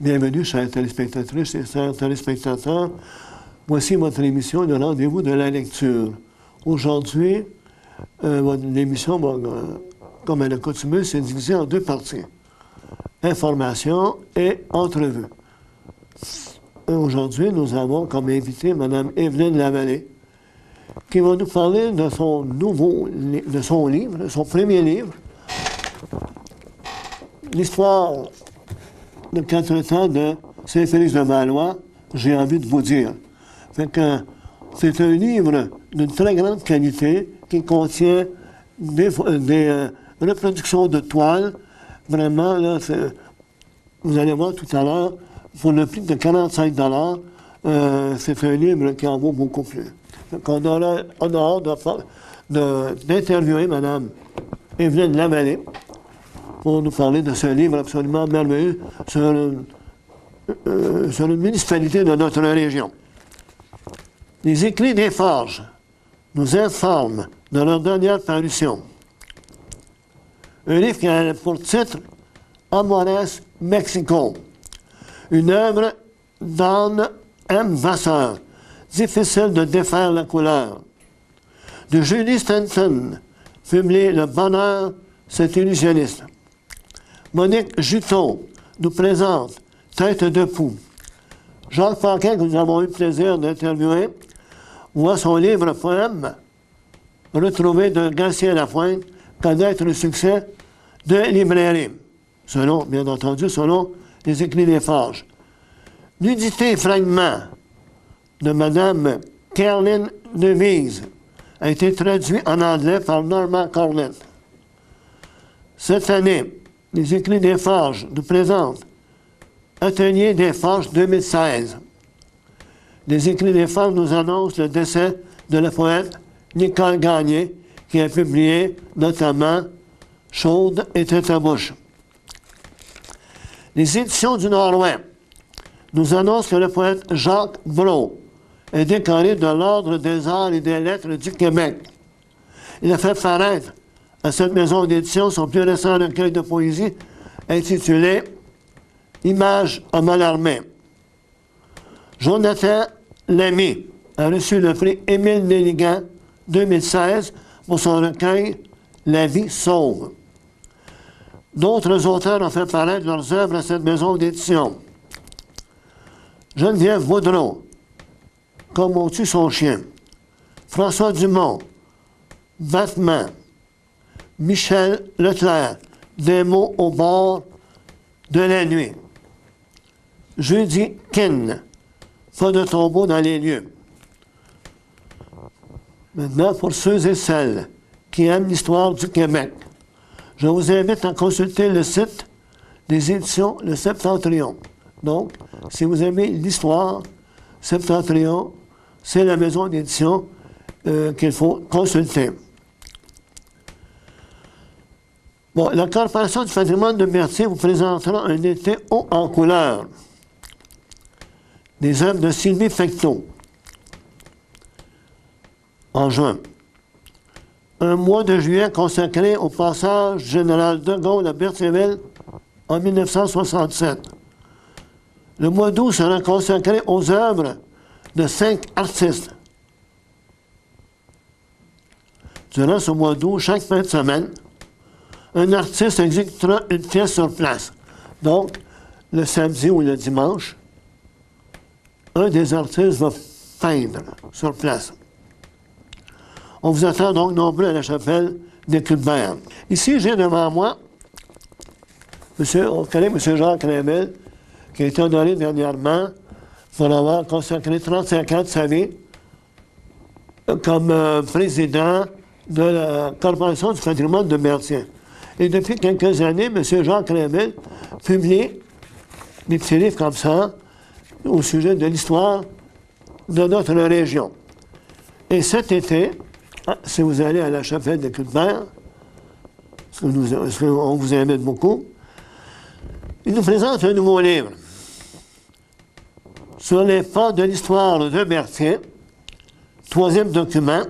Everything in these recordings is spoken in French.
Bienvenue, chères téléspectatrices et chers téléspectateurs. Voici votre émission, le rendez-vous de la lecture. Aujourd'hui, l'émission, comme elle est coutumeuse, c'est divisée en deux parties. Information et entrevue. Aujourd'hui, nous avons comme invitée Mme Evelyne Lavallée, qui va nous parler de son livre, de son premier livre, l'histoire de 4 ans de Saint-Félix de Valois, j'ai envie de vous dire. Fait que c'est un livre d'une très grande qualité qui contient des reproductions de toiles. Vraiment, là, vous allez voir tout à l'heure, pour le prix de 45 $, c'est un livre qui en vaut beaucoup plus. Donc, on a hâte d'interviewer Mme Evelyne Lavallée pour nous parler de ce livre absolument merveilleux sur une municipalité de notre région. Les Écrits des Forges nous informent de leur dernière parution. Un livre qui a pour titre Amores Mexico, une œuvre d'Anne M. Vasseur, difficile de défaire la couleur. De Julie Stanton, publié Le Bonheur, cet illusionniste. Monique Juteau nous présente Tête de Poux. Jacques Paquin, que nous avons eu le plaisir d'interviewer, voit son livre poème Retrouvé de Gatien-Lapointe, connaître le succès de librairie. Selon, bien entendu, selon les Écrits des Forges. Nudité et fragment de Mme Caroline Devise a été traduit en anglais par Norman Cornett. Cette année, les Écrits des Forges nous présentent Atelier des Forges 2016. Les Écrits des Forges nous annoncent le décès de la poète Nicole Gagné, qui a publié notamment Chaude et Tête à bouche. Les Éditions du Nord-Ouest nous annoncent que le poète Jacques Brault est décoré de l'Ordre des Arts et des Lettres du Québec. Il a fait paraître à cette maison d'édition son plus récent recueil de poésie intitulé Images à Mallarmé. Jonathan Lamy a reçu le prix Émile Nelligan 2016 pour son recueil La vie sauve. D'autres auteurs ont fait paraître leurs œuvres à cette maison d'édition. Geneviève Vaudreau, Comme on tue son chien. François Dumont, Batman. Michel Leclerc, Des mots au bord de la nuit. Judy Kin, Pas de tombeau dans les lieux. Maintenant, pour ceux et celles qui aiment l'histoire du Québec, je vous invite à consulter le site des éditions Le Septentrion. Donc, si vous aimez l'histoire, Septentrion, c'est la maison d'édition qu'il faut consulter. Bon, la Corporation du patrimoine de Berthier vous présentera un été haut en couleur. Des œuvres de Sylvie Fecteau. En juin. Un mois de juillet consacré au passage du général de Gaulle à Berthierville en 1967. Le mois d'août sera consacré aux œuvres de 5 artistes. Durant ce mois d'août, chaque fin de semaine, un artiste exécutera une pièce sur place. Donc, le samedi ou le dimanche, un des artistes va peindre sur place. On vous attend donc nombreux à la chapelle des Culbert. Ici, j'ai devant moi, on connaît M. Jacques Raymel, qui a été honoré dernièrement pour avoir consacré 35 ans de sa vie comme président de la Corporation du patrimoine de Berthier. Et depuis quelques années, M. Jacques Raymel publie des petits livres comme ça au sujet de l'histoire de notre région. Et cet été, si vous allez à la chapelle de Culbert, ce qu'on vous invite beaucoup, il nous présente un nouveau livre sur les pas de l'histoire de Berthier, 3e document,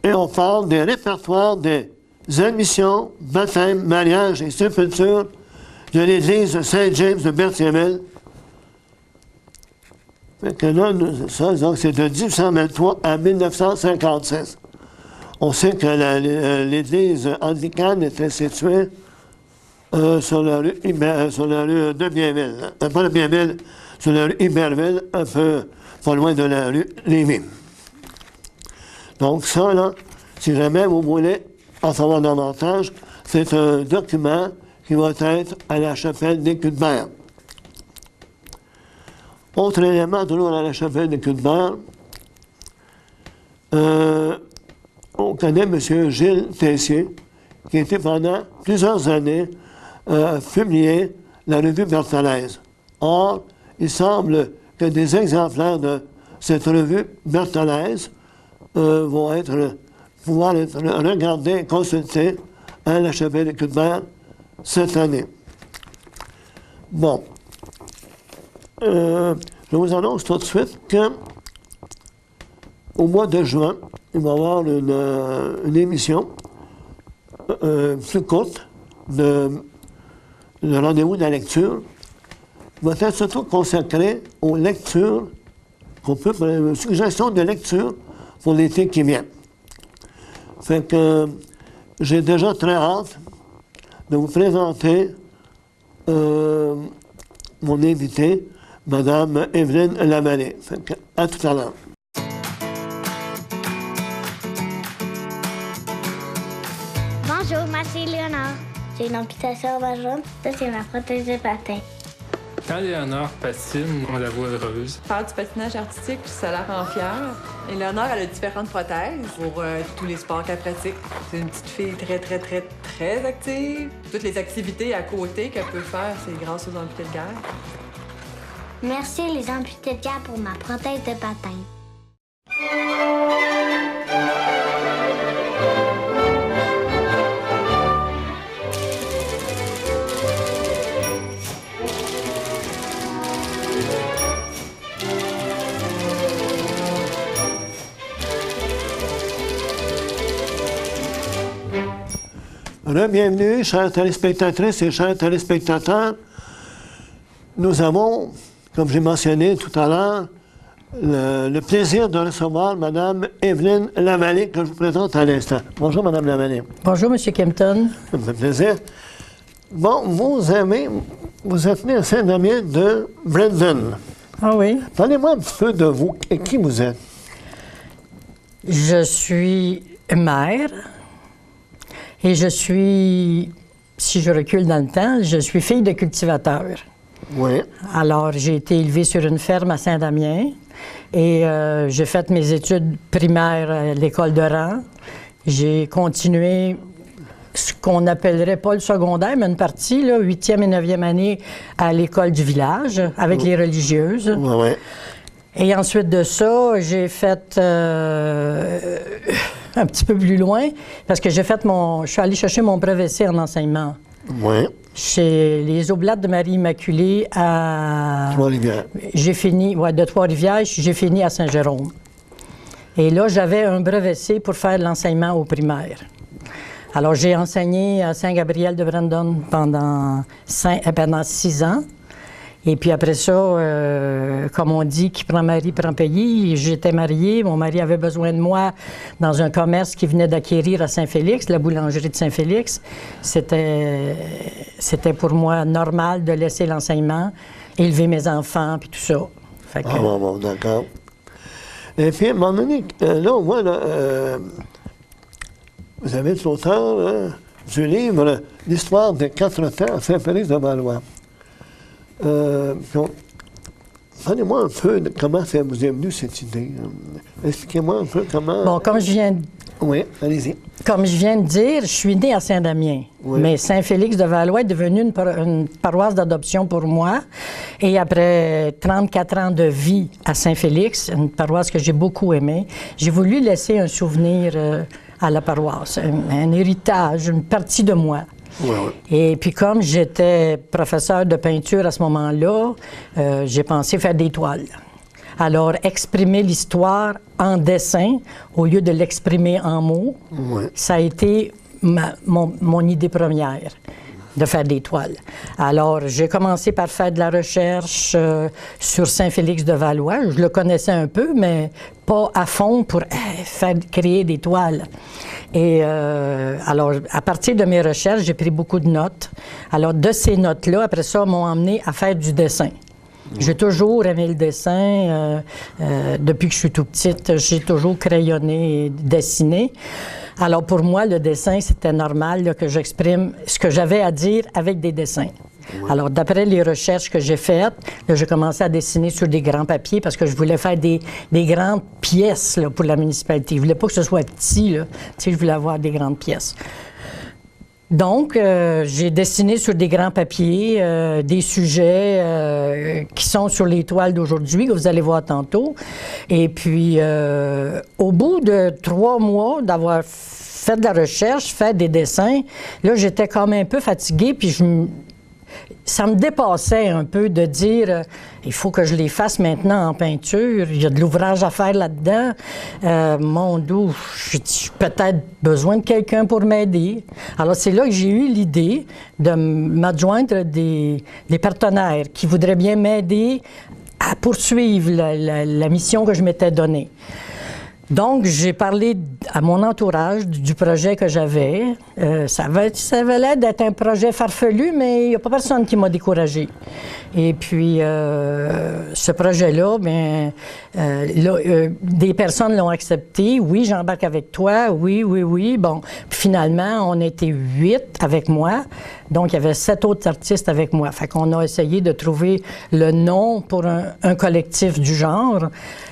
et on parle des répertoires des admissions, baptêmes, mariages et sépultures de l'église Saint-James de Berthierville. Fait que là, donc c'est de 1823 à 1956. On sait que l'église anglicane était située sur la rue de Bienville. Pas de Bienville, sur la rue Iberville, un peu pas loin de la rue Lévis. Donc ça, là, si jamais vous voulez en savoir davantage, c'est un document qui va être à la chapelle des Cuthbert. Autre élément, toujours à la chapelle des Cuthbert, on connaît M. Gilles Tessier, qui était pendant plusieurs années publié la revue Bertholaise. Or, il semble que des exemplaires de cette revue Bertholaise vont pouvoir être regardés et consultés à la chapelle des Cuthbert cette année. Bon. Je vous annonce tout de suite qu'au mois de juin, il va y avoir une émission plus courte de rendez-vous de la lecture, qui va être surtout consacrée aux lectures aux suggestions de lecture pour l'été qui vient. Fait que j'ai déjà très hâte de vous présenter mon invitée, Mme Evelyne Lavallée. Fait que, à tout à l'heure. Bonjour, moi c'est Léonard. J'ai une amputation au bras jaune. Ça, c'est ma prothèse de patin. Quand Léonard patine, on la voit heureuse. Faire du patinage artistique, ça la rend fière. Et Léonard, elle a différentes prothèses pour tous les sports qu'elle pratique. C'est une petite fille très, très, très, très active. Toutes les activités à côté qu'elle peut faire, c'est grâce aux amputés de guerre. Merci les amputés de guerre pour ma prothèse de patin. Bienvenue, chères téléspectatrices et chers téléspectateurs. Nous avons, comme j'ai mentionné tout à l'heure, le plaisir de recevoir Mme Evelyne Lavallée, que je vous présente à l'instant. Bonjour, Mme Lavallée. Bonjour, M. Kempton. Ça me fait plaisir. Bon, vous êtes né à Saint-Damien de Brandon. Ah oui? Parlez-moi un petit peu de vous et qui vous êtes. Je suis mère et je suis, si je recule dans le temps, je suis fille de cultivateur. Oui. Alors, j'ai été élevée sur une ferme à Saint-Damien et j'ai fait mes études primaires à l'école de rang. J'ai continué ce qu'on n'appellerait pas le secondaire, mais une partie, là, 8e et 9e année à l'école du village avec les religieuses. Oui, oui. Et ensuite de ça, j'ai fait un petit peu plus loin parce que je suis allée chercher mon brevet C en enseignement. Oui. Chez les Oblates de Marie-Immaculée à... Trois-Rivières. J'ai fini, de Trois-Rivières, j'ai fini à Saint-Jérôme. Et là, j'avais un brevet C pour faire l'enseignement au primaire. Alors, j'ai enseigné à Saint-Gabriel de Brandon pendant 6 ans. Et puis après ça, comme on dit, qui prend mari prend pays, j'étais mariée. Mon mari avait besoin de moi dans un commerce qu'il venait d'acquérir à Saint-Félix, la boulangerie de Saint-Félix. C'était pour moi normal de laisser l'enseignement, élever mes enfants, puis tout ça. Fait que... Ah bon, d'accord. Et puis, à un moment donné, là, on voit, là, vous avez l'auteur du livre « L'histoire des 4 temps à Saint-Félix de Valois ». Parlez-moi un peu de comment ça vous est venu cette idée. Expliquez-moi un peu comment... Bon, comme je viens... Oui, allez-y. Comme je viens de dire, je suis née à Saint-Damien, oui. Mais Saint-Félix de Valois est devenu une paroisse d'adoption pour moi. Et après 34 ans de vie à Saint-Félix, une paroisse que j'ai beaucoup aimée, j'ai voulu laisser un souvenir à la paroisse, un héritage, une partie de moi. Oui, oui. Et puis comme j'étais professeur de peinture à ce moment-là, j'ai pensé faire des toiles. Alors, exprimer l'histoire en dessin au lieu de l'exprimer en mots, oui. ça a été mon idée première. de faire des toiles. Alors, j'ai commencé par faire de la recherche sur Saint-Félix-de-Valois. Je le connaissais un peu, mais pas à fond pour créer des toiles. Et alors, à partir de mes recherches, j'ai pris beaucoup de notes. Alors, de ces notes-là, après ça, m'ont emmené à faire du dessin. J'ai toujours aimé le dessin. Depuis que je suis tout petite, j'ai toujours crayonné et dessiné. Alors, pour moi, le dessin, c'était normal là, que j'exprime ce que j'avais à dire avec des dessins. Ouais. Alors, d'après les recherches que j'ai faites, j'ai commencé à dessiner sur des grands papiers parce que je voulais faire des grandes pièces là, pour la municipalité. Je ne voulais pas que ce soit petit, là. Tu sais, je voulais avoir des grandes pièces. Donc, j'ai dessiné sur des grands papiers des sujets qui sont sur les toiles d'aujourd'hui, que vous allez voir tantôt. Et puis, au bout de 3 mois d'avoir fait de la recherche, fait des dessins, là, j'étais comme un peu fatiguée, puis ça me dépassait un peu de dire il faut que je les fasse maintenant en peinture. Il y a de l'ouvrage à faire là-dedans. Mon Dieu, j'ai peut-être besoin de quelqu'un pour m'aider. Alors, c'est là que j'ai eu l'idée de m'adjoindre des partenaires qui voudraient bien m'aider à poursuivre la mission que je m'étais donnée. Donc, j'ai parlé à mon entourage du projet que j'avais. Ça avait l'air d'être un projet farfelu, mais il n'y a pas personne qui m'a découragée. Et puis, ce projet-là, des personnes l'ont accepté. Oui, j'embarque avec toi. Oui. Bon, puis finalement, on était 8 avec moi. Donc, il y avait 7 autres artistes avec moi. Fait qu'on a essayé de trouver le nom pour un collectif du genre.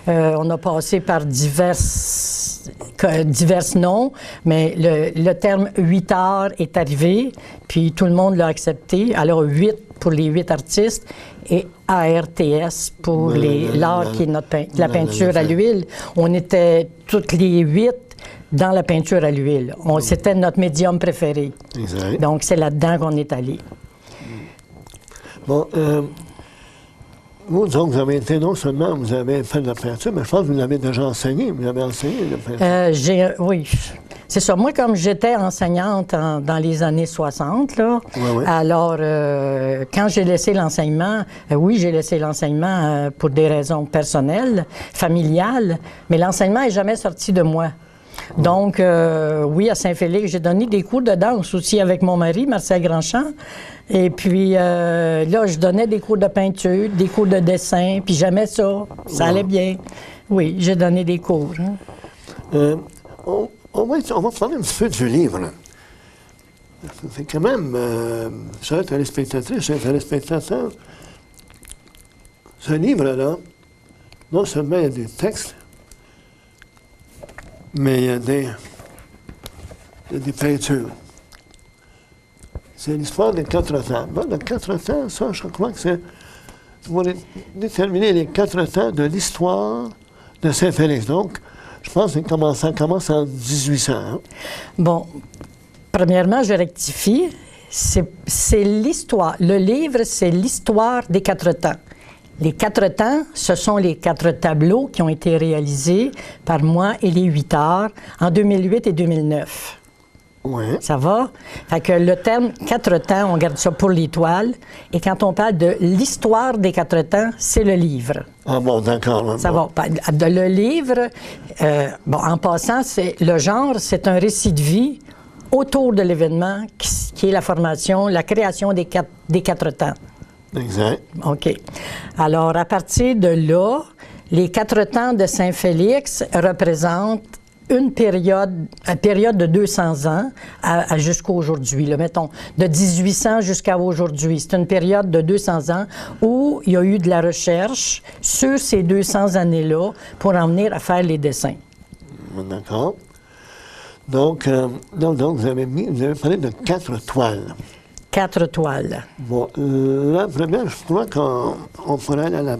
On a passé par divers noms, mais le terme 8 arts est arrivé, puis tout le monde l'a accepté. Alors, 8 pour les 8 artistes et ARTS pour l'art qui est la peinture à l'huile. On était toutes les 8 dans la peinture à l'huile. C'était notre médium préféré. Exact. Donc, c'est là-dedans qu'on est allé. Bon, vous avez été, non seulement vous avez fait de la peinture, mais je pense que vous l'avez déjà enseigné. Vous avez enseigné la peinture. Oui. C'est ça. Moi, comme j'étais enseignante dans les années 60, là, alors, quand j'ai laissé l'enseignement, j'ai laissé l'enseignement pour des raisons personnelles, familiales, mais l'enseignement n'est jamais sorti de moi. Donc, oui, à Saint-Félix, j'ai donné des cours de danse aussi avec mon mari, Marcel Grandchamp. Et puis, là, je donnais des cours de peinture, des cours de dessin, puis j'aimais ça. Ça allait bien. Oui, j'ai donné des cours. Hein. On va parler un petit peu du livre. C'est quand même, chers téléspectatrices, chers téléspectateurs, ce livre-là, non seulement il y a des textes, mais il y a des peintures. C'est l'histoire des 4 temps. Bon, les 4 temps, ça, je crois que c'est... Vous allez déterminer les 4 temps de l'histoire de Saint-Félix. Donc, je pense que ça commence en 1800. Hein? Bon, premièrement, je rectifie. C'est l'histoire. Le livre, c'est l'histoire des 4 temps. Les 4 temps, ce sont les 4 tableaux qui ont été réalisés par moi et les 8 arts en 2008 et 2009. Oui. Ça va? Fait que le terme 4 temps, on garde ça pour les toiles. Et quand on parle de l'histoire des 4 temps, c'est le livre. Ah bon, d'accord. Ça va. Le livre, en passant, le genre, c'est un récit de vie autour de l'événement qui est la formation, la création des 4 temps. Exact. OK. Alors, à partir de là, les 4 temps de Saint-Félix représentent une période de 200 ans jusqu'à aujourd'hui, mettons, de 1800 jusqu'à aujourd'hui. C'est une période de 200 ans où il y a eu de la recherche sur ces 200 années-là pour en venir à faire les dessins. D'accord. Donc, vous avez parlé de 4 toiles. 4 toiles. Bon, la première, je crois qu'on pourrait aller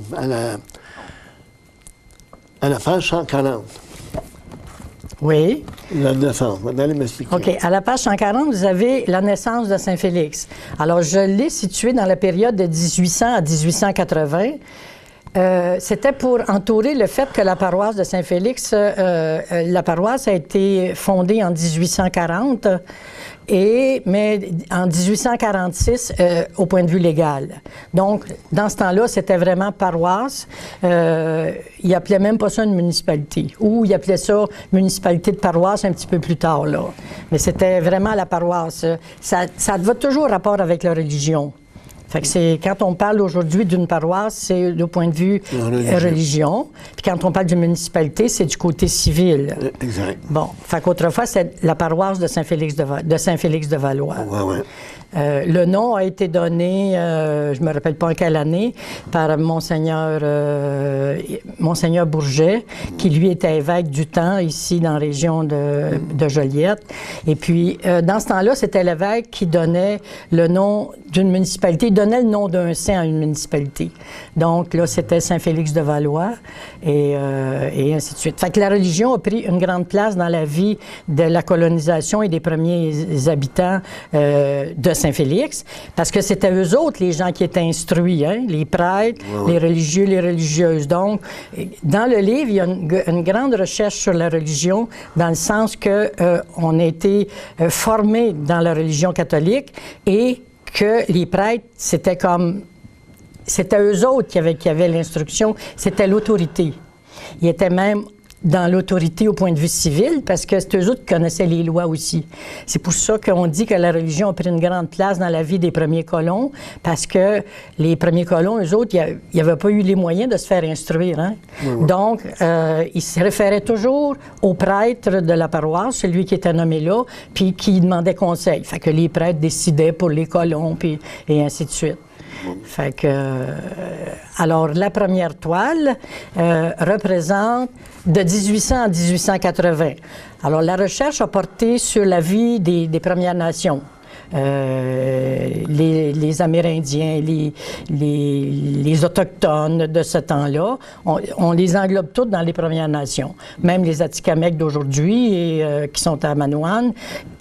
à la page 140. Oui. La naissance, vous allez m'expliquer. OK. À la page 140, vous avez la naissance de Saint-Félix. Alors, je l'ai située dans la période de 1800 à 1880. C'était pour entourer le fait que la paroisse de Saint-Félix, la paroisse a été fondée en 1840 Mais en 1846, au point de vue légal. Donc, dans ce temps-là, c'était vraiment paroisse. Ils n'appelaient même pas ça une municipalité. Ou ils appelaient ça municipalité de paroisse un petit peu plus tard, là. Mais c'était vraiment la paroisse. Ça avait toujours rapport avec la religion. Fait que c'est, quand on parle aujourd'hui d'une paroisse, c'est du point de vue religion. Puis quand on parle d'une municipalité, c'est du côté civil. Exact. Bon, fait qu'autrefois, c'est la paroisse de Saint-Félix-de-Valois. Ouais. Le nom a été donné, je ne me rappelle pas en quelle année, par Monseigneur Bourget, qui lui était évêque du temps ici dans la région de Joliette. Et puis, dans ce temps-là, c'était l'évêque qui donnait le nom d'une municipalité. Il donnait le nom d'un saint à une municipalité. Donc là, c'était Saint-Félix-de-Valois et ainsi de suite. Fait que la religion a pris une grande place dans la vie de la colonisation et des premiers habitants de Saint-Félix, parce que c'était eux autres, les gens qui étaient instruits, hein, les prêtres, les religieux, les religieuses. Donc, dans le livre, il y a une grande recherche sur la religion, dans le sens que on a été formés dans la religion catholique et que les prêtres, c'était eux autres qui avaient l'instruction, c'était l'autorité. Ils étaient même dans l'autorité au point de vue civil, parce que c'est eux autres qui connaissaient les lois aussi. C'est pour ça qu'on dit que la religion a pris une grande place dans la vie des premiers colons, parce que les premiers colons, eux autres, ils n'avaient pas eu les moyens de se faire instruire. Hein? Donc, ils se référaient toujours au prêtre de la paroisse, celui qui était nommé là, puis qui demandait conseil. Fait que les prêtres décidaient pour les colons, puis, et ainsi de suite. Fait que, alors, la première toile représente de 1800 à 1880. Alors, la recherche a porté sur la vie des Premières Nations. Les Amérindiens, les Autochtones de ce temps-là, on les englobe toutes dans les Premières Nations. Même les Atikamekw d'aujourd'hui, qui sont à Manoan,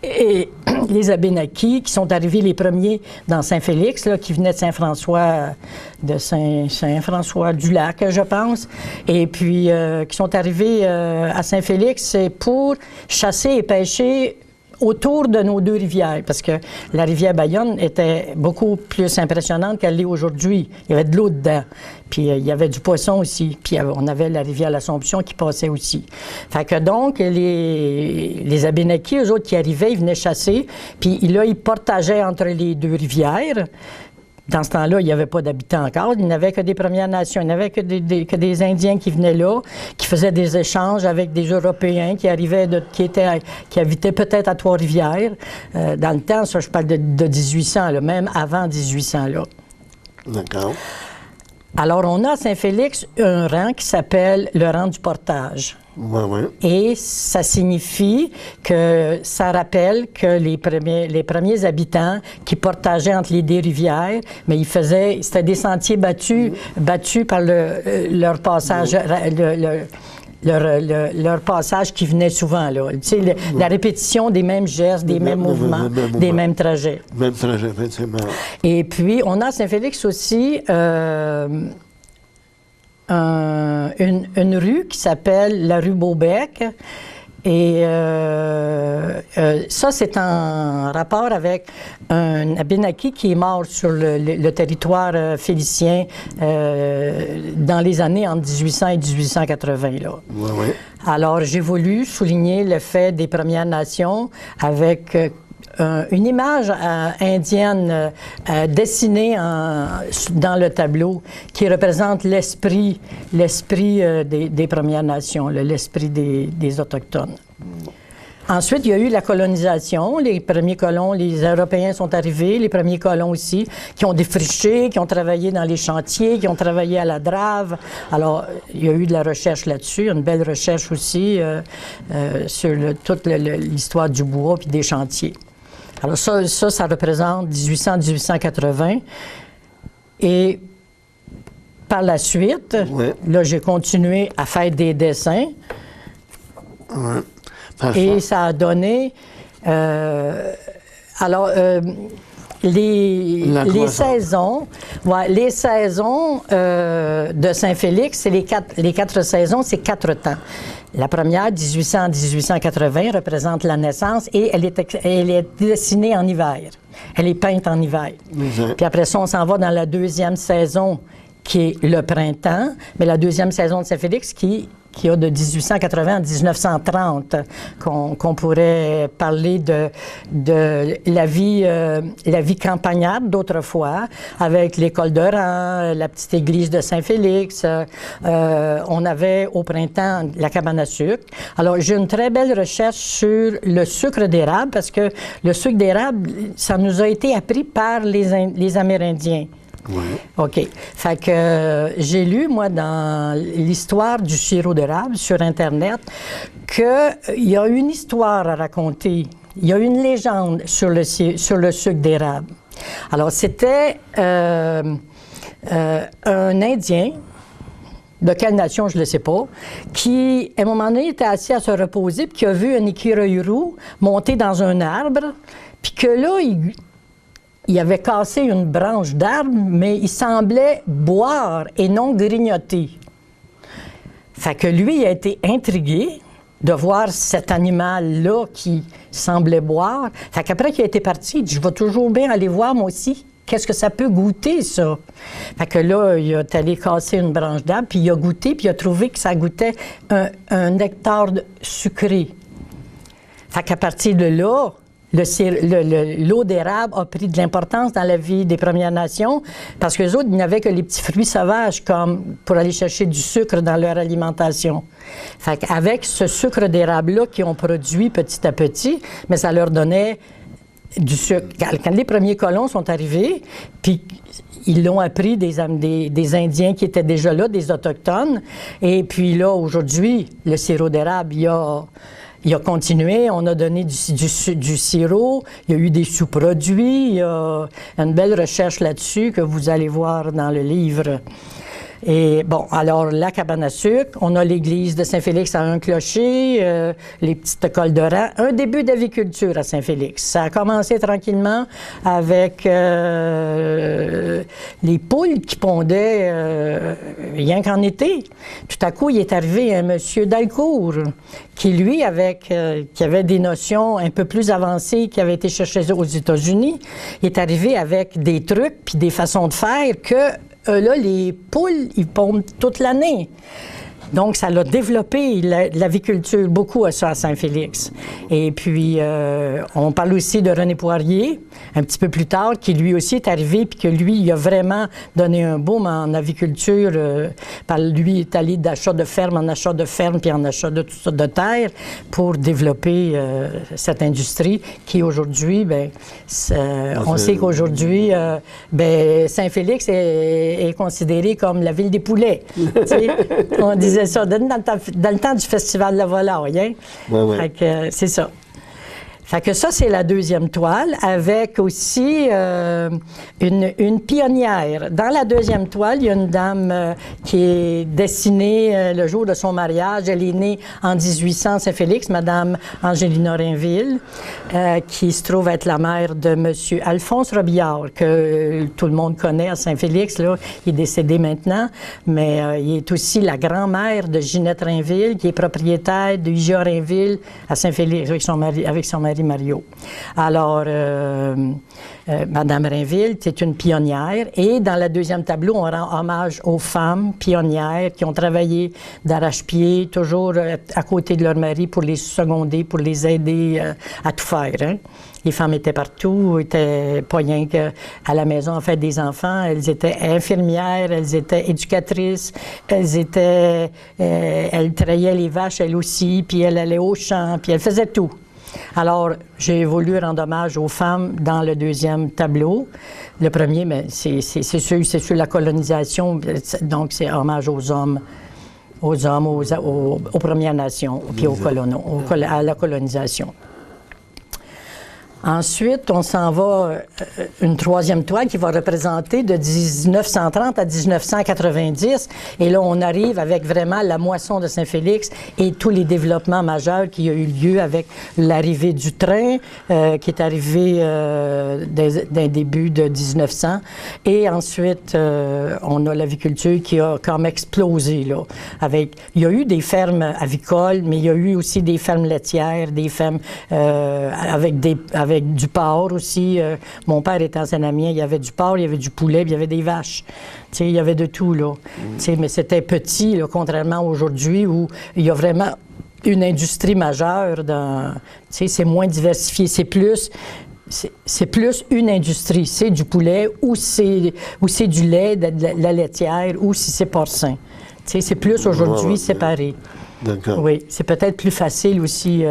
et les Abénaquis, qui sont arrivés les premiers dans Saint-Félix, là, qui venaient de Saint-François, du Lac, je pense, et puis qui sont arrivés à Saint-Félix pour chasser et pêcher autour de nos deux rivières, parce que la rivière Bayonne était beaucoup plus impressionnante qu'elle l'est aujourd'hui. Il y avait de l'eau dedans, puis il y avait du poisson aussi, puis on avait la rivière l'Assomption qui passait aussi. Fait que donc, les Abénaquis, eux autres qui arrivaient, ils venaient chasser, puis là, ils partageaient entre les deux rivières. Dans ce temps-là, il n'y avait pas d'habitants encore. Il n'y avait que des Premières Nations. Il n'y avait que des Indiens qui venaient là, qui faisaient des échanges avec des Européens qui arrivaient, qui habitaient peut-être à Trois-Rivières. Dans le temps, ça, je parle de 1800, là, même avant 1800. Là. D'accord. Alors, on a à Saint-Félix un rang qui s'appelle le rang du portage. Ouais. Et ça signifie que ça rappelle que les premiers habitants qui portageaient entre les deux rivières, mais c'était des sentiers battus par leur passage, leur passage qui venait souvent, là. Tu sais, la répétition des mêmes gestes, des mêmes mouvements, des mêmes trajets. Même trajet, effectivement. Et puis, on a à Saint-Félix aussi une rue qui s'appelle la rue Beaubec. Et ça, c'est en rapport avec un Abénaki qui est mort sur le territoire félicien dans les années entre 1800 et 1880. Là. Ouais. Alors, j'ai voulu souligner le fait des Premières Nations avec une image indienne dessinée dans le tableau qui représente l'esprit des Premières Nations, l'esprit des Autochtones. Ensuite, il y a eu la colonisation. Les premiers colons, les Européens sont arrivés, les premiers colons aussi, qui ont défriché, qui ont travaillé dans les chantiers, qui ont travaillé à la drave. Alors, il y a eu de la recherche là-dessus, une belle recherche aussi sur toute l'histoire du bois puis des chantiers. Alors ça représente 1800-1880. Et par la suite, là, j'ai continué à faire des dessins. Et ça a donné... les saisons, ouais, les saisons de Saint-Félix, c'est les quatre saisons, c'est 4 temps. La première, 1800-1880, représente la naissance et elle est dessinée en hiver. Elle est peinte en hiver. Exact. Puis après ça, on s'en va dans la deuxième saison, qui est le printemps, mais la deuxième saison de Saint-Félix qui a de 1880 à 1930, qu'on pourrait parler de la vie campagnarde d'autrefois, avec l'école de rang, la petite église de Saint-Félix. On avait au printemps la cabane à sucre. Alors, j'ai une très belle recherche sur le sucre d'érable, parce que le sucre d'érable, ça nous a été appris par les Amérindiens. Oui. OK. Fait que j'ai lu, moi, dans l'histoire du sirop d'érable sur Internet, qu'il y a une histoire à raconter. Il y a une légende sur le sucre d'érable. Alors, c'était un Indien, de quelle nation, je ne le sais pas, qui, à un moment donné, était assis à se reposer, puis qui a vu un écureuil roux monter dans un arbre, puis que là, il avait cassé une branche d'arbre, mais il semblait boire et non grignoter. Fait que lui, il a été intrigué de voir cet animal-là qui semblait boire. Fait qu'après qu'il a été parti, il dit, je vais toujours bien aller voir, moi aussi, qu'est-ce que ça peut goûter, ça? Fait que là, il est allé casser une branche d'arbre, puis il a goûté, puis il a trouvé que ça goûtait un nectar sucré. Fait qu'à partir de là, l'eau d'érable a pris de l'importance dans la vie des Premières Nations parce qu'eux autres, ils n'avaient que les petits fruits sauvages comme pour aller chercher du sucre dans leur alimentation. Fait qu'avec ce sucre d'érable-là qu'ils ont produit petit à petit, mais ça leur donnait du sucre. Quand les premiers colons sont arrivés, puis ils l'ont appris des Indiens qui étaient déjà là, des Autochtones, et puis là, aujourd'hui, le sirop d'érable, il a continué, on a donné du sirop, il y a eu des sous-produits, il y a une belle recherche là-dessus que vous allez voir dans le livre. Et bon, alors la cabane à sucre, on a l'église de Saint-Félix à un clocher, les petites cols de rang, un début d'aviculture à Saint-Félix. Ça a commencé tranquillement avec les poules qui pondaient rien qu'en été. Tout à coup, il est arrivé un monsieur Dalcourt qui, lui, qui avait des notions un peu plus avancées, qui avait été cherché aux États-Unis. Il est arrivé avec des trucs puis des façons de faire que là, les poules, ils pondent toute l'année. Donc, ça l'a développé, l'aviculture, beaucoup à ça à Saint-Félix. Et puis, on parle aussi de René Poirier, un petit peu plus tard, qui lui aussi est arrivé, puis que lui, il a vraiment donné un boom en aviculture. Lui, il est allé d'achat de ferme en achat de ferme, puis en achat de toutes sortes de terres, pour développer cette industrie qui, aujourd'hui, on sait qu'aujourd'hui, Saint-Félix est considéré comme la ville des poulets. On disait ça dans le temps du festival de la volaille, hein? Ouais. Fait que c'est ça. Fait que ça, c'est la deuxième toile, avec aussi une pionnière. Dans la deuxième toile, il y a une dame qui est dessinée le jour de son mariage. Elle est née en 1800 Saint-Félix, Madame Angélina Rainville, qui se trouve être la mère de Monsieur Alphonse Robillard, que tout le monde connaît à Saint-Félix. Là. Il est décédé maintenant, mais il est aussi la grand-mère de Ginette Rainville, qui est propriétaire de IGA Rainville à Saint-Félix avec son mari Mario. Alors, Madame Rainville, c'est une pionnière. Et dans le deuxième tableau, on rend hommage aux femmes pionnières qui ont travaillé d'arrache-pied, toujours à côté de leur mari pour les seconder, pour les aider à tout faire. Hein. Les femmes étaient partout, étaient pas rien qu'à la maison à faire des enfants. Elles étaient infirmières, elles étaient éducatrices, elles traillaient les vaches, elles aussi, puis elles allaient au champ, puis elles faisaient tout. Alors, j'ai voulu rendre hommage aux femmes dans le deuxième tableau. Le premier, mais c'est sur la colonisation, donc c'est hommage aux hommes, aux Premières Nations, puis aux colons, à la colonisation. Ensuite, on s'en va une troisième toile qui va représenter de 1930 à 1990. Et là, on arrive avec vraiment la moisson de Saint-Félix et tous les développements majeurs qui ont eu lieu avec l'arrivée du train qui est arrivé d'un début de 1900. Et ensuite, on a l'aviculture qui a comme explosé, là. Il y a eu des fermes avicoles, mais il y a eu aussi des fermes laitières, des fermes avec du porc aussi. Mon père était en Seine-Amiens, il y avait du porc, il y avait du poulet, puis il y avait des vaches. Tu sais, il y avait de tout, là. Tu sais, mais c'était petit, là, contrairement à aujourd'hui où il y a vraiment une industrie majeure. Tu sais, c'est moins diversifié. C'est plus une industrie. C'est du poulet ou c'est du lait, de la laitière ou si c'est porcin. Tu sais, c'est plus aujourd'hui séparé. D'accord. Oui, c'est peut-être plus facile aussi.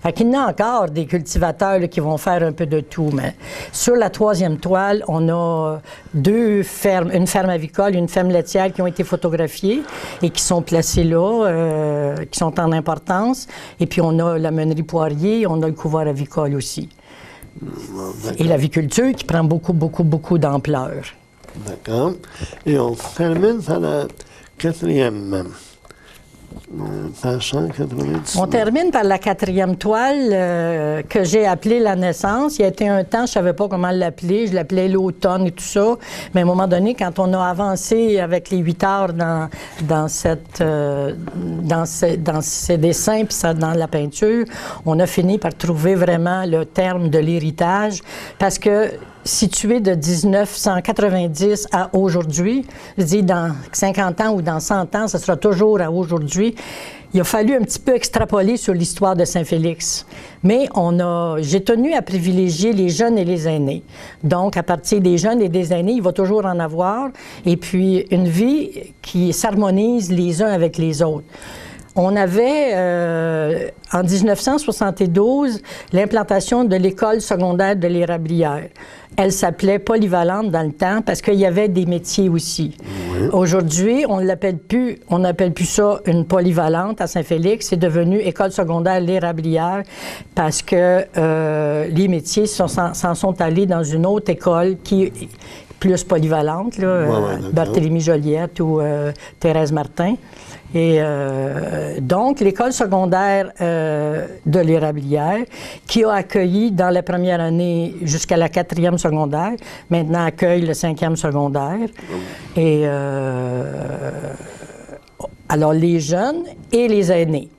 Fait qu'il y en a encore des cultivateurs là, qui vont faire un peu de tout. Mais sur la troisième toile, on a deux fermes, une ferme avicole et une ferme laitière qui ont été photographiées et qui sont placées là, qui sont en importance. Et puis on a la meunerie poirier, on a le couvoir avicole aussi. Et l'aviculture qui prend beaucoup d'ampleur. D'accord. Et on termine par la quatrième. Page 190. On termine par la quatrième toile que j'ai appelée la naissance. Il y a été un temps, je ne savais pas comment l'appeler. Je l'appelais l'automne et tout ça. Mais à un moment donné, quand on a avancé avec les 8 heures dans ces dessins puis dans la peinture, on a fini par trouver vraiment le terme de l'héritage parce que situé de 1990 à aujourd'hui, je dis dans 50 ans ou dans 100 ans, ce sera toujours à aujourd'hui. Il a fallu un petit peu extrapoler sur l'histoire de Saint-Félix. Mais j'ai tenu à privilégier les jeunes et les aînés. Donc, à partir des jeunes et des aînés, il va toujours en avoir. Et puis, une vie qui s'harmonise les uns avec les autres. On avait, en 1972, l'implantation de l'école secondaire de l'Érablière. Elle s'appelait polyvalente dans le temps parce qu'il y avait des métiers aussi. Oui. Aujourd'hui, on n'appelle plus ça une polyvalente à Saint-Félix. C'est devenu école secondaire l'Érablière parce que les métiers s'en sont allés dans une autre école qui est plus polyvalente, là, Barthélemy Joliette ou Thérèse Martin. Et donc, l'école secondaire de l'Érablière, qui a accueilli dans la première année jusqu'à la 4e secondaire, maintenant accueille le 5e secondaire. Et alors, les jeunes et les aînés.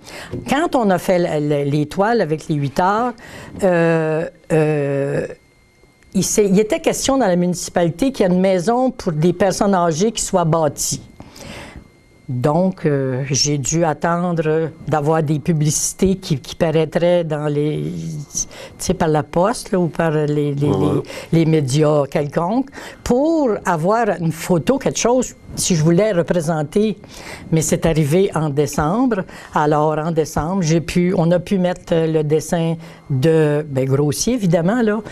Quand on a fait les toiles avec les 8 heures, il était question dans la municipalité qu'il y ait une maison pour des personnes âgées qui soit bâtie. Donc, j'ai dû attendre d'avoir des publicités qui paraîtraient dans les, tu sais, par la poste là, ou par les médias quelconques pour avoir une photo, quelque chose, si je voulais représenter. Mais c'est arrivé en décembre. Alors, en décembre, on a pu mettre le dessin grossier, évidemment, là,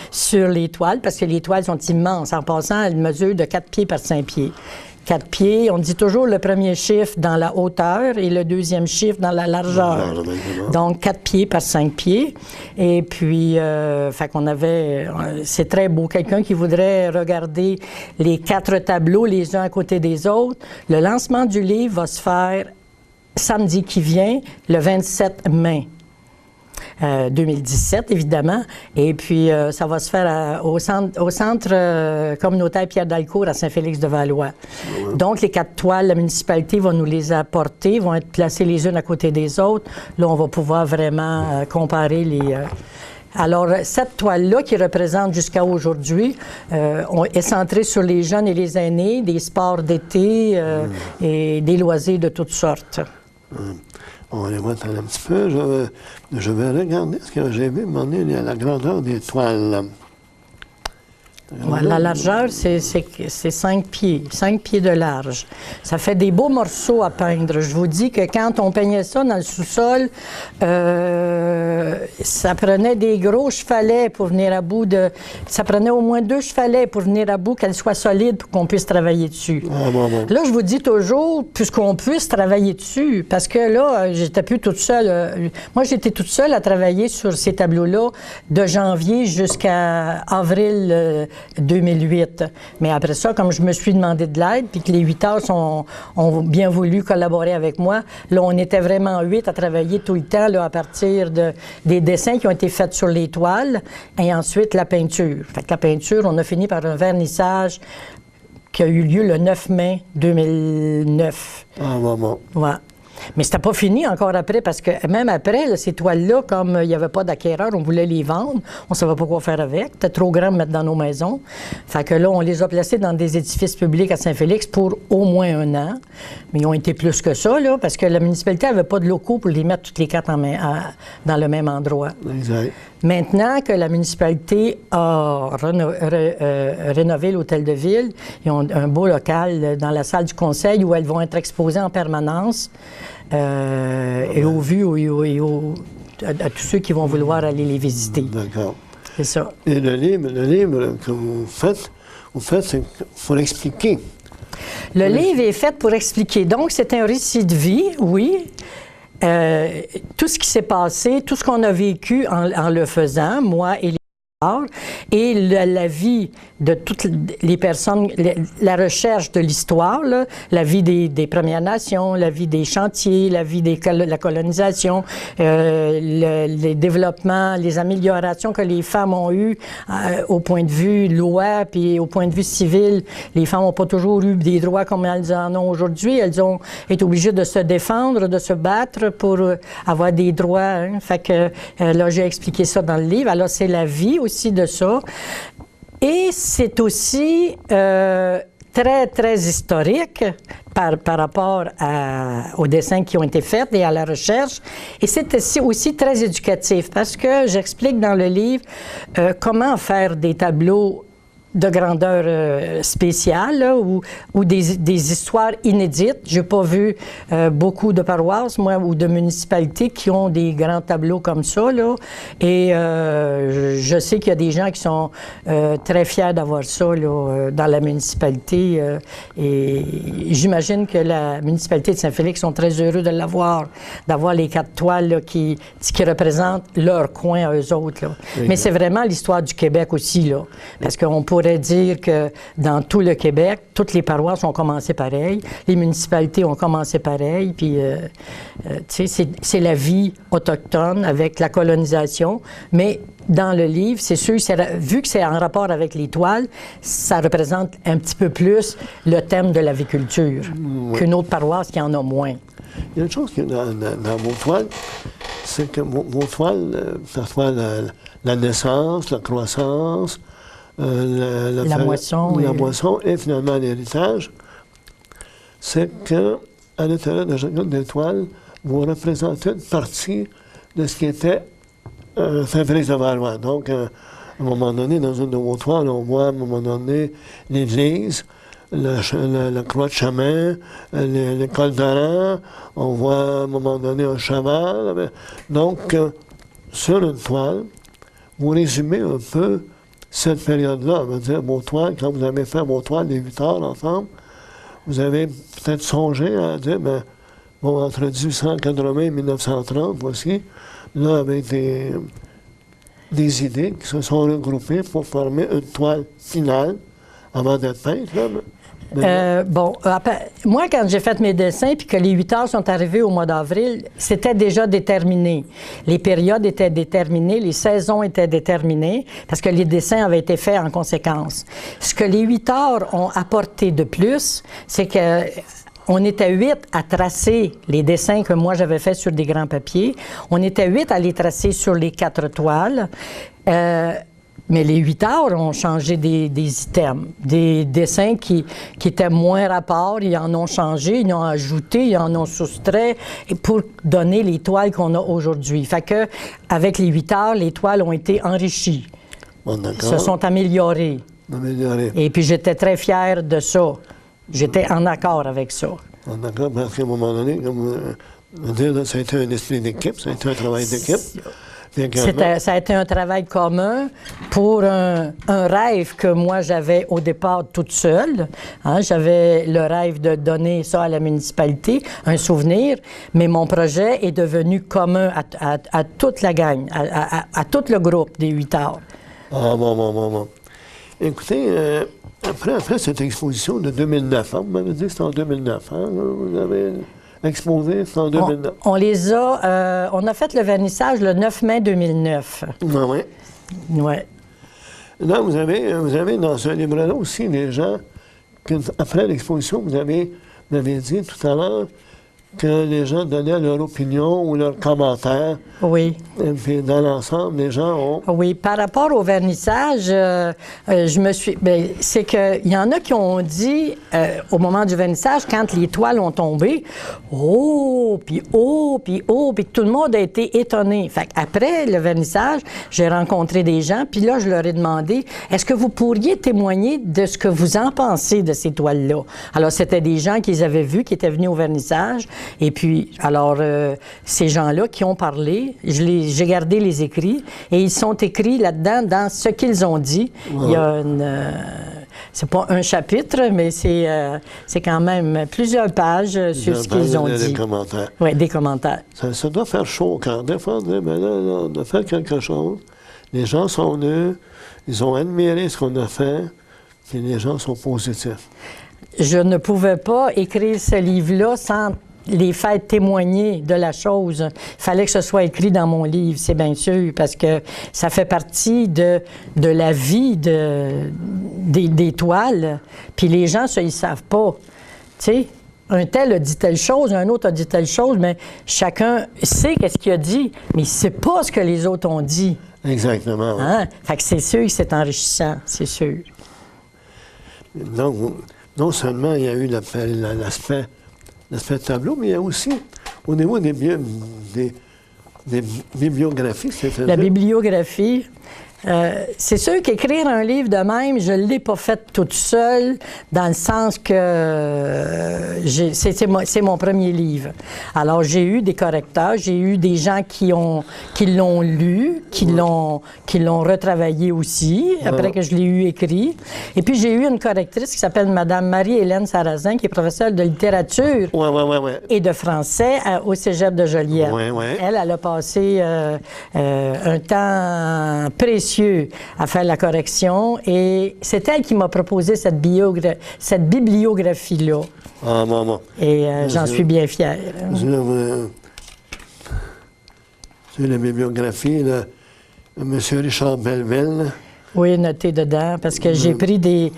sur les toiles, parce que les toiles sont immenses. En passant, elles mesurent de 4 pieds par 5 pieds. 4 pieds. On dit toujours le premier chiffre dans la hauteur et le deuxième chiffre dans la largeur. Donc, 4 pieds par 5 pieds. Et puis, fait qu'on avait... C'est très beau. Quelqu'un qui voudrait regarder les 4 tableaux les uns à côté des autres, le lancement du livre va se faire samedi qui vient, le 27 mai. 2017, évidemment. Et puis, ça va se faire au centre communautaire Pierre Dalcourt à Saint-Félix-de-Valois. Ouais. Donc, les 4 toiles, la municipalité va nous les apporter, vont être placées les unes à côté des autres. Là, on va pouvoir vraiment comparer les... Alors, cette toile-là, qui représente jusqu'à aujourd'hui, est centrée sur les jeunes et les aînés, des sports d'été et des loisirs de toutes sortes. On va les voir un petit peu. Je vais regarder ce que j'ai vu, la grandeur des toiles. Ouais, la largeur, c'est 5 pieds, 5 pieds de large. Ça fait des beaux morceaux à peindre. Je vous dis que quand on peignait ça dans le sous-sol, ça prenait des gros chevalets pour venir à bout de... Ça prenait au moins 2 chevalets pour venir à bout, qu'elle soit solide pour qu'on puisse travailler dessus. Là, je vous dis toujours, puisqu'on puisse travailler dessus, parce que là, j'étais plus toute seule. Moi, j'étais toute seule à travailler sur ces tableaux-là de janvier jusqu'à avril 2008. Mais après ça, comme je me suis demandé de l'aide, puis que les 8 heures ont bien voulu collaborer avec moi, là, on était vraiment 8 à travailler tout le temps là, à partir des dessins qui ont été faits sur les toiles et ensuite la peinture. Fait que la peinture, on a fini par un vernissage qui a eu lieu le 9 mai 2009. Ouais. Mais c'était pas fini encore après, parce que même après, là, ces toiles-là, comme il n'y avait pas d'acquéreur, on voulait les vendre, on ne savait pas quoi faire avec. C'était trop grand de mettre dans nos maisons. Fait que là, on les a placés dans des édifices publics à Saint-Félix pour au moins 1 an. Mais ils ont été plus que ça, là, parce que la municipalité n'avait pas de locaux pour les mettre toutes les 4 dans le même endroit. Exact. Maintenant que la municipalité a rénové l'hôtel de ville, ils ont un beau local dans la salle du conseil où elles vont être exposées en permanence et au vu à tous ceux qui vont vouloir aller les visiter. D'accord. C'est ça. Et le livre que vous faites, c'est qu'il faut l'expliquer. Le livre est fait pour expliquer. Donc, c'est un récit de vie, oui. Tout ce qui s'est passé, tout ce qu'on a vécu en le faisant, moi et la vie de toutes les personnes, la recherche de l'histoire, la vie des Premières Nations, la vie des chantiers, la vie de la colonisation, les développements, les améliorations que les femmes ont eues au point de vue loi, puis au point de vue civil. Les femmes n'ont pas toujours eu des droits comme elles en ont aujourd'hui. Elles ont été obligées de se défendre, de se battre pour avoir des droits. Hein. Fait que là, j'ai expliqué ça dans le livre. Alors, c'est la vie aussi de ça. Et c'est aussi très, très historique par rapport aux dessins qui ont été faits et à la recherche. Et c'est aussi très éducatif parce que j'explique dans le livre comment faire des tableaux de grandeur spéciale là, ou des histoires inédites. J'ai pas vu beaucoup de paroisses, moi, ou de municipalités qui ont des grands tableaux comme ça, là. Et je sais qu'il y a des gens qui sont très fiers d'avoir ça là, dans la municipalité. Et j'imagine que la municipalité de Saint-Félix sont très heureux de l'avoir, d'avoir les 4 toiles là, qui représentent leur coin à eux autres. Là. Mais c'est vraiment l'histoire du Québec aussi, là, parce qu'on pourrait dire que dans tout le Québec, toutes les paroisses ont commencé pareil, les municipalités ont commencé pareil, puis tu sais, c'est la vie autochtone avec la colonisation, mais dans le livre, c'est sûr, vu que c'est en rapport avec les toiles, ça représente un petit peu plus le thème de l'aviculture qu'une autre paroisse qui en a moins. Il y a une chose dans vos toiles, c'est que vos toiles, ça soit la naissance, la croissance, la moisson et finalement l'héritage, c'est qu'à l'intérieur de chacune des toiles, vous représentez une partie de ce qui était Saint-Félix-de-Valois. Donc, à un moment donné, dans une de vos toiles, on voit à un moment donné l'église, la croix de chemin, l'école d'Aran, on voit à un moment donné un cheval. Donc, sur une toile, vous résumez un peu cette période-là. On va dire, vos toiles, quand vous avez fait vos toiles les 8 heures ensemble, vous avez peut-être songé à dire, ben, bon, entre 1880 et 1930, voici, là, avec des idées qui se sont regroupées pour former une toile finale avant d'être peinte, là. Moi, quand j'ai fait mes dessins puis que les 8 heures sont arrivées au mois d'avril, c'était déjà déterminé. Les périodes étaient déterminées, les saisons étaient déterminées parce que les dessins avaient été faits en conséquence. Ce que les 8 heures ont apporté de plus, c'est que on était 8 à tracer les dessins que moi j'avais faits sur des grands papiers. On était 8 à les tracer sur les 4 toiles. Mais les 8 heures ont changé des items, des dessins qui étaient moins rapports, ils en ont changé, ils en ont ajouté, ils en ont soustrait pour donner les toiles qu'on a aujourd'hui. Fait que avec les 8 heures, les toiles ont été enrichies, se sont améliorées. d'améliorer. Et puis j'étais très fière de ça. J'étais en accord avec ça. D'accord, parce qu'à un moment donné, comme dire, ça a été un esprit d'équipe, ça a été un travail d'équipe. Ça a été un travail commun pour un rêve que moi j'avais au départ toute seule. Hein, j'avais le rêve de donner ça à la municipalité, un souvenir, mais mon projet est devenu commun à toute la gang, à tout le groupe des 8 arts. Ah, bon. Écoutez, après cette exposition de 2009, hein, vous m'avez dit que c'était en 2009, hein, vous avez exposé, c'est en 2009. On a fait le vernissage le 9 mai 2009. Ah, oui. Ouais. Là, vous avez dans ce livre-là aussi des gens, après l'exposition, vous m'avez dit tout à l'heure que les gens donnaient leur opinion ou leurs commentaires. Oui. Et puis, dans l'ensemble, les gens ont... Oui, par rapport au vernissage, je me suis... c'est qu'il y en a qui ont dit, au moment du vernissage, quand les toiles ont tombé, puis tout le monde a été étonné. Fait qu'après le vernissage, j'ai rencontré des gens, puis là, je leur ai demandé, est-ce que vous pourriez témoigner de ce que vous en pensez de ces toiles-là? Alors, c'était des gens qui les avaient vus, qui étaient venus au vernissage, et puis, alors, ces gens-là qui ont parlé, j'ai gardé les écrits, et ils sont écrits là-dedans dans ce qu'ils ont dit. Ouais. Il y a c'est pas un chapitre, mais c'est quand même plusieurs pages sur ce qu'ils ont dit. Des commentaires. Oui, des commentaires. Ça doit faire chaud au cœur. Des fois, on dit, ben là, on a fait quelque chose. Les gens sont venus, ils ont admiré ce qu'on a fait, et les gens sont positifs. Je ne pouvais pas écrire ce livre-là sans les faire témoigner de la chose. Il fallait que ce soit écrit dans mon livre, c'est bien sûr, parce que ça fait partie de la vie des toiles. Puis les gens, ça, ils savent pas. Tu sais, un tel a dit telle chose, un autre a dit telle chose, mais chacun sait qu'est-ce qu'il a dit, mais il ne sait pas ce que les autres ont dit. Exactement. Hein? Fait que c'est sûr que c'est enrichissant, c'est sûr. Donc, non seulement il y a eu l'aspect tableau, mais il y a aussi, au niveau des bibliographies, c'est la bibliographie, c'est sûr qu'écrire un livre de même, je ne l'ai pas fait toute seule, dans le sens que c'est mon premier livre. Alors, j'ai eu des correcteurs, j'ai eu des gens qui l'ont lu, qui l'ont retravaillé aussi, après que je l'ai eu écrit. Et puis, j'ai eu une correctrice qui s'appelle Mme Marie-Hélène Sarrazin, qui est professeure de littérature et de français au Cégep de Joliette. Elle a passé un temps précieux à faire la correction, et c'est elle qui m'a proposé cette bibliographie-là. Ah, maman. Et j'en suis bien fière. C'est la bibliographie de M. Richard Belleville. Oui, noté dedans, parce que j'ai pris des...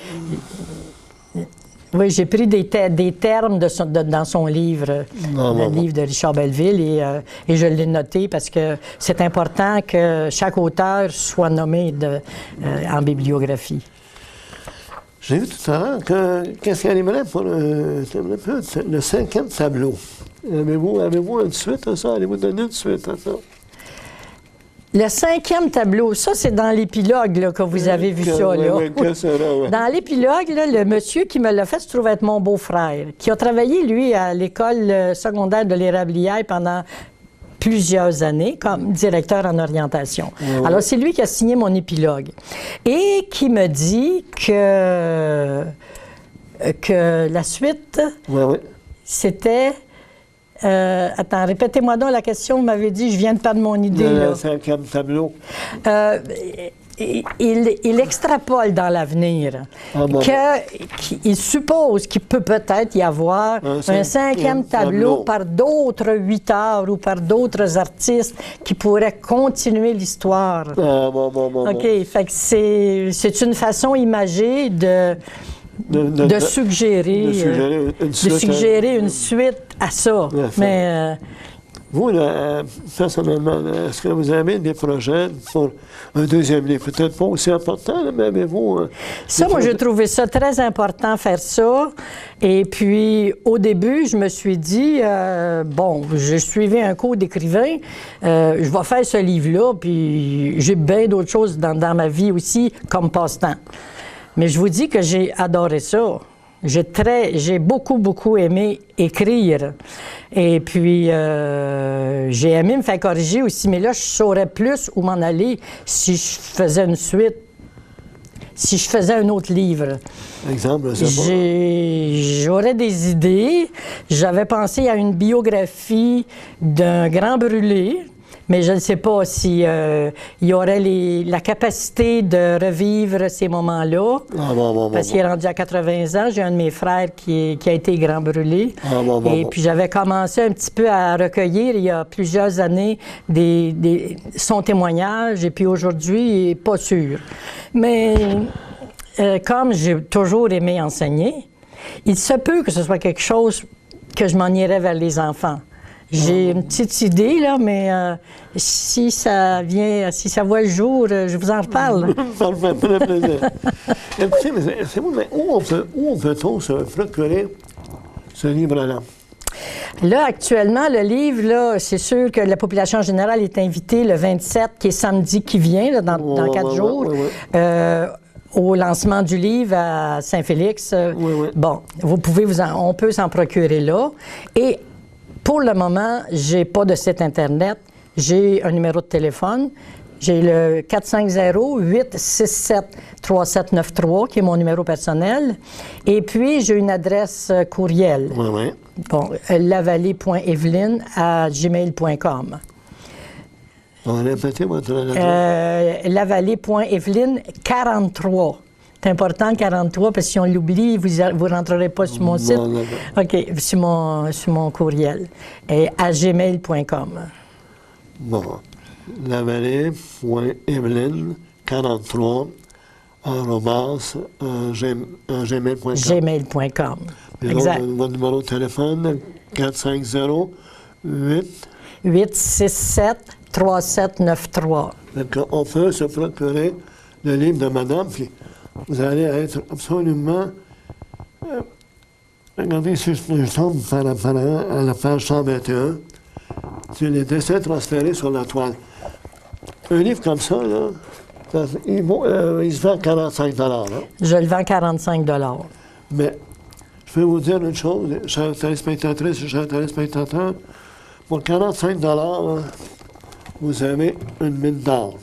Oui, j'ai pris des termes dans son livre, le livre de Richard Belleville, et je l'ai noté parce que c'est important que chaque auteur soit nommé en bibliographie. J'ai vu tout à l'heure qu'est-ce qu'il arriverait pour le 5e tableau. Avez-vous une suite à ça? Allez-vous donner une suite à ça? Le 5e tableau, ça, c'est dans l'épilogue là, que vous avez vu ça. Là. Dans l'épilogue, là, le monsieur qui me l'a fait se trouve être mon beau-frère, qui a travaillé, lui, à l'école secondaire de l'Érablière pendant plusieurs années comme directeur en orientation. Alors, c'est lui qui a signé mon épilogue et qui me dit que la suite, c'était... attends, répétez-moi donc la question. Vous m'avez dit, je viens de perdre mon idée. Le 5e tableau. Il extrapole dans l'avenir. Il suppose qu'il peut-être y avoir un 5e tableau par d'autres 8 arts ou par d'autres artistes qui pourraient continuer l'histoire. OK, fait que c'est une façon imagée de suggérer une suite à ça. Mais vous, personnellement, est-ce que vous avez des projets pour un deuxième livre? Peut-être pas aussi important, mais avez-vous... ça, moi, j'ai trouvé ça très important, faire ça. Et puis, au début, je me suis dit, j'ai suivi un cours d'écrivain, je vais faire ce livre-là, puis j'ai bien d'autres choses dans ma vie aussi, comme passe-temps. Mais je vous dis que j'ai adoré ça. J'ai beaucoup aimé écrire. Et puis, j'ai aimé me faire corriger aussi. Mais là, je saurais plus où m'en aller si je faisais une suite, si je faisais un autre livre. Exemple, c'est J'aurais des idées. J'avais pensé à une biographie d'un grand brûlé. Mais je ne sais pas si il y aurait la capacité de revivre ces moments-là. Parce qu'il est rendu à 80 ans. J'ai un de mes frères qui a été grand brûlé. Puis j'avais commencé un petit peu à recueillir il y a plusieurs années son témoignage. Et puis aujourd'hui, pas sûr. Mais comme j'ai toujours aimé enseigner, il se peut que ce soit quelque chose que je m'en irais vers les enfants. J'ai une petite idée, là, mais si ça voit le jour, je vous en reparle. Ça me fait très plaisir. Écoutez, mais où peut-on se procurer ce livre-là? Là, actuellement, le livre, là, c'est sûr que la population générale est invitée le 27, qui est samedi qui vient, là, dans 4 jours. Au lancement du livre à Saint-Félix. Bon, on peut s'en procurer là. Et pour le moment, j'ai pas de site Internet. J'ai un numéro de téléphone. J'ai le 450-867-3793, qui est mon numéro personnel. Et puis, j'ai une adresse courriel. Bon, lavallée.eveline@gmail.com. On va répéter votre adresse. lavallée.eveline43. C'est important, 43, parce que si on l'oublie, vous ne rentrerez pas sur mon site. OK, sur mon courriel. Et à gmail.com. Bon. lavallée.eveline43 @gmail.com. Gmail.com. Exact. Votre numéro de téléphone, 450-867-3793. On peut se procurer le livre de madame, puis vous allez être absolument... regardez, si je tombe à la page 121, c'est les décès transférés sur la toile. Un livre comme ça, là, il se vend 45 $. Je le vends 45 $. Mais je peux vous dire une chose, chère téléspectatrice et chers téléspectateurs, pour 45 $, vous avez une mine d'or.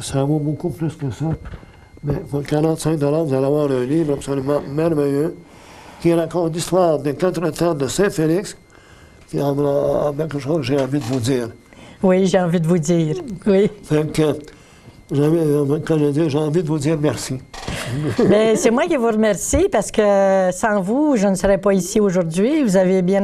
Ça vaut beaucoup plus que ça. Mais pour 45 $, vous allez avoir un livre absolument merveilleux qui raconte l'histoire des 4 temps de Saint-Félix. Puis en quelque chose que j'ai envie de vous dire. Oui, j'ai envie de vous dire. Oui. Fait que, quand je dis, j'ai envie de vous dire merci. Bien, c'est moi qui vous remercie parce que sans vous, je ne serais pas ici aujourd'hui. Vous avez bien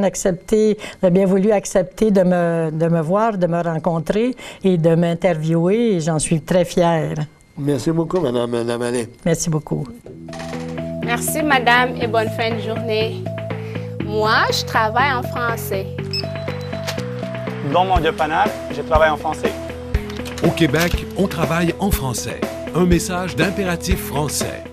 voulu accepter de me voir, de me rencontrer et de m'interviewer et j'en suis très fière. Merci beaucoup, Mme Lavallée. Merci beaucoup. Merci, madame, et bonne fin de journée. Moi, je travaille en français. Dans mon dépannage, je travaille en français. Au Québec, on travaille en français. Un message d'impératif français.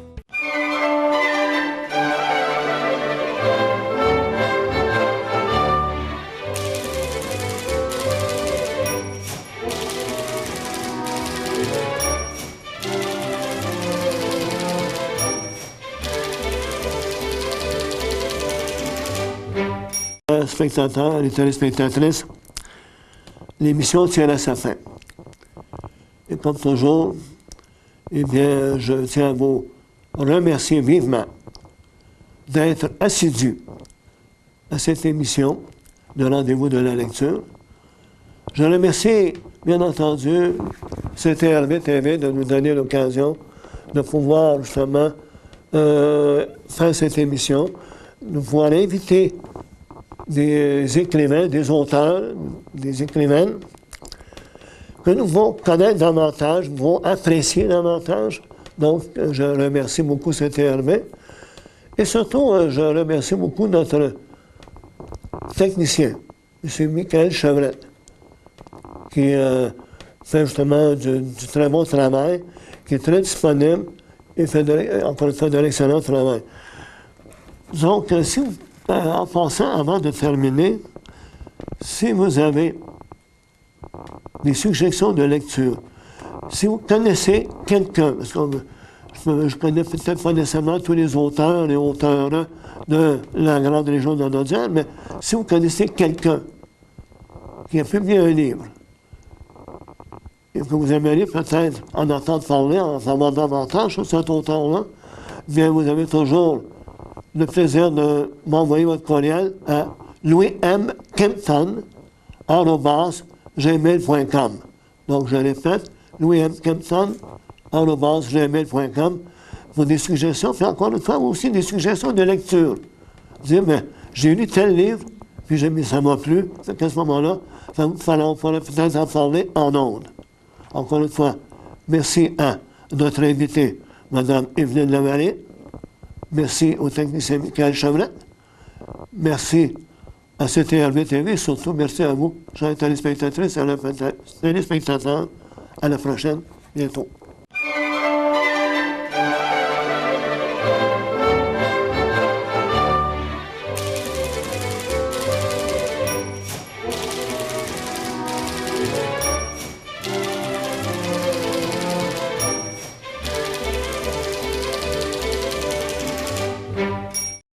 Spectateurs et téléspectatrices, l'émission tient à sa fin. Et comme toujours, eh bien, je tiens à vous remercier vivement d'être assidus à cette émission de Rendez-vous de la lecture. Je remercie, bien entendu, CTRV TV de nous donner l'occasion de pouvoir justement faire cette émission, de pouvoir inviter des écrivains, des auteurs, des écrivaines, que nous devons connaître davantage, nous devons apprécier davantage. Donc, je remercie beaucoup CTRV. Et surtout, je remercie beaucoup notre technicien, M. Michael Chevrette, qui fait justement du très bon travail, qui est très disponible et fait encore une fois de l'excellent travail. Donc, si vous, en passant, avant de terminer, si vous avez des suggestions de lecture, si vous connaissez quelqu'un, parce que Je connais peut-être pas nécessairement tous les auteurs et auteures de la Grande Légion donodienne, mais si vous connaissez quelqu'un qui a publié un livre et que vous aimeriez peut-être en entendre parler, en savoir davantage sur cet auteur-là, bien, vous avez toujours le plaisir de m'envoyer votre courriel à louismkempton@gmail.com. Donc, je répète, louismkempton@gmail.com pour des suggestions, puis encore une fois, aussi des suggestions de lecture. Dire, mais j'ai lu tel livre, puis ça m'a plu, c'est qu'à ce moment-là, on pourrait peut-être en parler en ondes. Encore une fois, merci à notre invitée, Mme Evelyne Lavallée. Merci au technicien Michael Chevrette. Merci à CTRV TV, surtout merci à vous, chers téléspectatrices et téléspectateurs. À la prochaine, bientôt.